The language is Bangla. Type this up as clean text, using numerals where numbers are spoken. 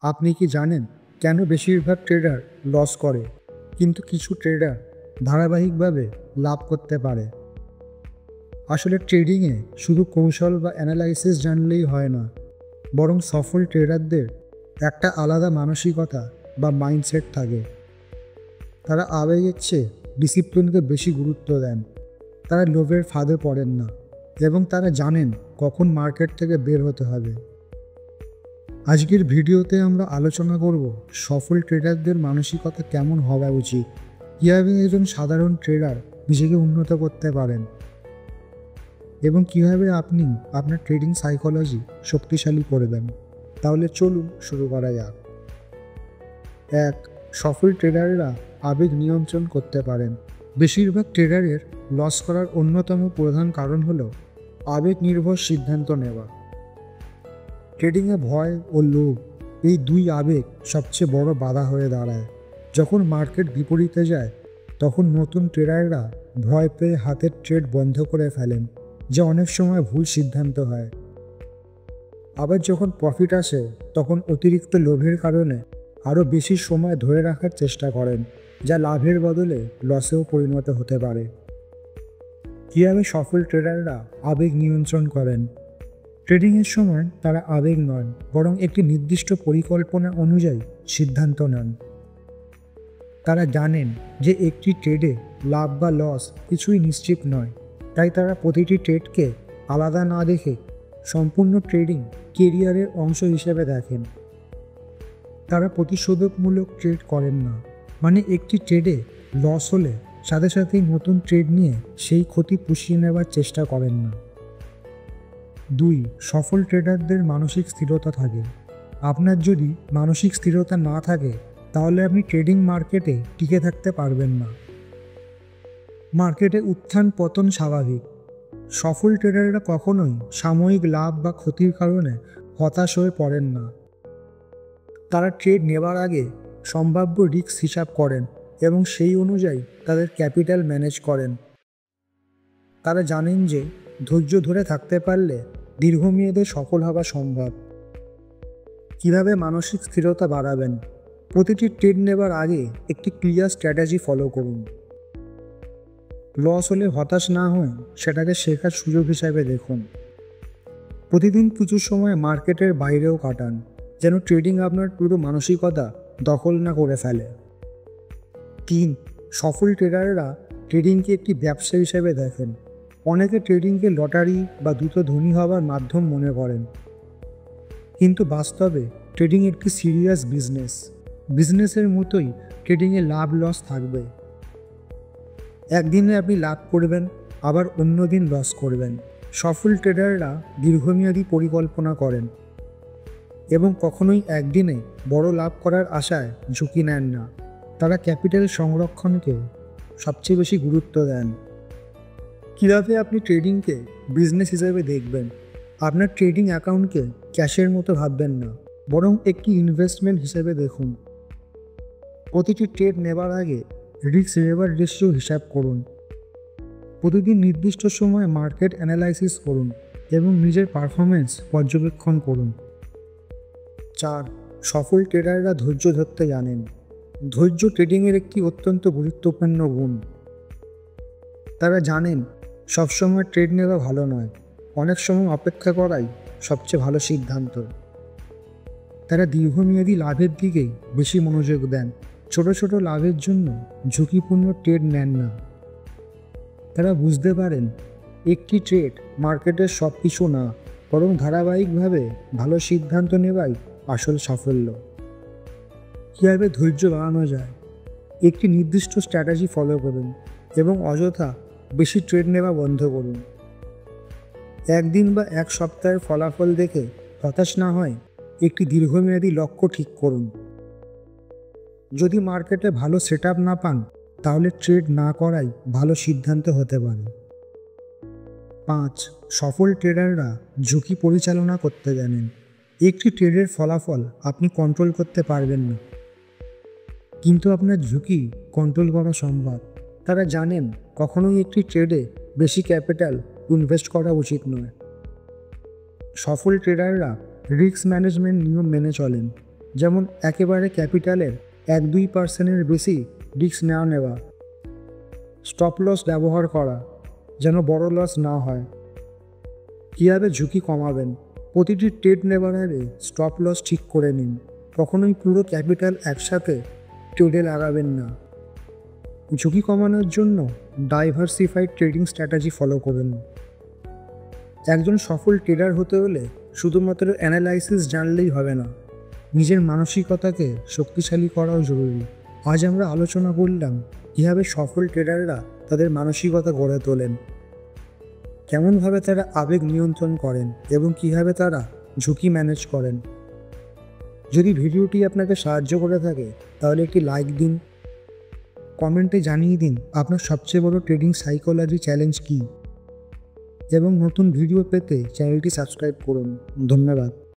আপনি কি জানেন কেন বেশিরভাগ ট্রেডার লস করে কিন্তু কিছু ট্রেডার ধারাবাহিকভাবে লাভ করতে পারে? আসলে ট্রেডিংয়ে শুধু কৌশল বা অ্যানালাইসিস জানলেই হয় না, বরং সফল ট্রেডারদের একটা আলাদা মানসিকতা বা মাইন্ডসেট থাকে। তারা আবেগের চেয়ে ডিসিপ্লিনকে বেশি গুরুত্ব দেন। তারা লোভের ফাঁদে পড়েন না এবং তারা জানেন কখন মার্কেট থেকে বের হতে হবে। আজকের ভিডিওতে আমরা আলোচনা করব সফল ট্রেডারদের মানসিকতা কেমন হওয়া উচিত, কীভাবে একজন সাধারণ ট্রেডার নিজেকে উন্নত করতে পারেন এবং কিভাবে আপনি আপনার ট্রেডিং সাইকোলজি শক্তিশালী করবেন। তাহলে চলুন শুরু করা যাক। 1. সফল ট্রেডাররা আবেগ নিয়ন্ত্রণ করতে পারেন। বেশিরভাগ ট্রেডারের লস করার অন্যতম প্রধান কারণ হলো আবেগ নির্ভর সিদ্ধান্ত নেওয়া। ট্রেডিংয়ে ভয় ও লোভ, এই দুই আবেগ সবচেয়ে বড় বাধা হয়ে দাঁড়ায়। যখন মার্কেট বিপরীতে যায় তখন নতুন ট্রেডাররা ভয় পেয়ে হাতের ট্রেড বন্ধ করে ফেলেন, যা অনেক সময় ভুল সিদ্ধান্ত হয়। আবার যখন প্রফিট আসে তখন অতিরিক্ত লোভের কারণে আরও বেশি সময় ধরে রাখার চেষ্টা করেন, যা লাভের বদলে লসেও পরিণত হতে পারে। কীভাবে সফল ট্রেডাররা আবেগ নিয়ন্ত্রণ করেন? ট্রেডিংয়ের সময় তারা আবেগ নয়, বরং একটি নির্দিষ্ট পরিকল্পনা অনুযায়ী সিদ্ধান্ত নেন। তারা জানেন যে একটি ট্রেডে লাভ বা লস কিছুই নিশ্চিত নয়, তাই তারা প্রতিটি ট্রেডকে আলাদা না দেখে সম্পূর্ণ ট্রেডিং কেরিয়ারের অংশ হিসেবে দেখেন। তারা প্রতিশোধকমূলক ট্রেড করেন না, মানে একটি ট্রেডে লস হলে সাথে সাথেই নতুন ট্রেড নিয়ে সেই ক্ষতি পুষিয়ে নেবার চেষ্টা করেন না। 2. সফল ট্রেডারদের মানসিক স্থিরতা থাকে। আপনার যদি মানসিক স্থিরতা না থাকে তাহলে আপনি ট্রেডিং মার্কেটে টিকে থাকতে পারবেন না। মার্কেটে উত্থান পতন স্বাভাবিক। সফল ট্রেডাররা কখনোই সাময়িক লাভ বা ক্ষতির কারণে হতাশ হয়ে পড়েন না। তারা ট্রেড নেবার আগে সম্ভাব্য রিস্ক হিসাব করেন এবং সেই অনুযায়ী তাদের ক্যাপিটাল ম্যানেজ করেন। তারা জানেন যে ধৈর্য ধরে থাকতে পারলে দীর্ঘমেয়াদে সফল হওয়া সম্ভব। কিভাবে মানসিক স্থিরতা বাড়াবেন? প্রতিটি ট্রেড নেবার আগে একটি ক্লিয়ার স্ট্র্যাটেজি ফলো করুন। লস হলে হতাশ না হয়ে সেটাকে শেখার সুযোগ হিসাবে দেখুন। প্রতিদিন কিছু সময় মার্কেটের বাইরেও কাটান, যেন ট্রেডিং আপনার পুরো মানসিকতা দখল না করে ফেলে। 3. সফল ট্রেডাররা ট্রেডিংকে একটি ব্যবসা হিসেবে দেখেন। অনেকে ট্রেডিংকে লটারি বা দ্রুত ধনী হওয়ার মাধ্যম মনে করেন, কিন্তু বাস্তবে ট্রেডিং একটি সিরিয়াস বিজনেস। বিজনেসের মতোই ট্রেডিংয়ে লাভ লস থাকবে। একদিনে আপনি লাভ করবেন, আবার অন্য দিন লস করবেন। সফল ট্রেডাররা দীর্ঘমেয়াদী পরিকল্পনা করেন এবং কখনোই একদিনে বড় লাভ করার আশায় ঝুঁকি নেন না। তারা ক্যাপিটাল সংরক্ষণকে সবচেয়ে বেশি গুরুত্ব দেন। কীভাবে আপনি ট্রেডিংকে বিজনেস হিসেবে দেখবেন? আপনার ট্রেডিং অ্যাকাউন্টকে ক্যাশের মতো ভাববেন না, বরং একটি ইনভেস্টমেন্ট হিসেবে দেখুন। প্রতিটি ট্রেড নেবার আগে রিস্ক রিওয়ার্ড রেশিও হিসাব করুন। প্রতিদিন নির্দিষ্ট সময়ে মার্কেট অ্যানালাইসিস করুন এবং নিজের পারফরমেন্স পর্যবেক্ষণ করুন। 4. সফল ট্রেডাররা ধৈর্য ধরতে জানেন। ধৈর্য ট্রেডিংয়ের একটি অত্যন্ত গুরুত্বপূর্ণ গুণ। তারা জানেন সবসময় ট্রেড নেওয়া ভালো নয়, অনেক সময় অপেক্ষা করাই সবচেয়ে ভালো সিদ্ধান্ত। তারা দীর্ঘমেয়াদী লাভের দিকেই বেশি মনোযোগ দেন, ছোট ছোট লাভের জন্য ঝুঁকিপূর্ণ ট্রেড নেন না। তারা বুঝতে পারেন একটি ট্রেড মার্কেটের সব কিছু না, বরং ধারাবাহিকভাবে ভালো সিদ্ধান্ত নেওয়াই আসল সাফল্য। কীভাবে ধৈর্য বাড়ানো যায়? একটি নির্দিষ্ট স্ট্র্যাটেজি ফলো করুন এবং অযথা বেশি ট্রেড নেওয়া বন্ধ করুন। একদিন বা এক সপ্তাহের ফলাফল দেখে হতাশ না হয় একটি দীর্ঘমেয়াদী লক্ষ্য ঠিক করুন। যদি মার্কেটে ভালো সেটআপ না পান তাহলে ট্রেড না করাই ভালো সিদ্ধান্ত হতে পারে। 5. সফল ট্রেডাররা ঝুঁকি পরিচালনা করতে জানেন। একটি ট্রেডের ফলাফল আপনি কন্ট্রোল করতে পারবেন না, কিন্তু আপনার ঝুঁকি কন্ট্রোল করা সম্ভব। তারা জানেন কখনোই একটি ট্রেডে বেশি ক্যাপিটাল ইনভেস্ট করা উচিত নয়। সফল ট্রেডাররা রিস্ক ম্যানেজমেন্ট নিয়ম মেনে চলেন যেমন একেবারে ক্যাপিটালের 1-2% বেশি রিস্ক না নেওয়া, স্টপ লস ব্যবহার করা যেন বড় লস না হয়। কীভাবে ঝুঁকি কমাবেন? প্রতিটি ট্রেড নেওয়ার আগে স্টপ লস ঠিক করে নিন। কখনোই পুরো ক্যাপিটাল একসাথে ট্রেডে লাগাবেন না। ঝুঁকি কমানোর জন্য ডাইভার্সিফাইড ট্রেডিং স্ট্র্যাটেজি ফলো করুন। একজন সফল ট্রেডার হতে হলে শুধুমাত্র অ্যানালাইসিস জানলেই হবে না, নিজের মানসিকতাকে শক্তিশালী করাও জরুরি। আজ আমরা আলোচনা করলাম কীভাবে সফল ট্রেডাররা তাদের মানসিকতা গড়ে তোলেন, কেমনভাবে তারা আবেগ নিয়ন্ত্রণ করেন এবং কীভাবে তারা ঝুঁকি ম্যানেজ করেন। যদি ভিডিওটি আপনাকে সাহায্য করে থাকে তাহলে একটি লাইক দিন, কমেন্টে জানিয়ে দিন আপনার সবচেয়ে বড় ট্রেডিং সাইকোলজি চ্যালেঞ্জ কী, এবং নতুন ভিডিও পেতে চ্যানেলটি সাবস্ক্রাইব করুন। ধন্যবাদ।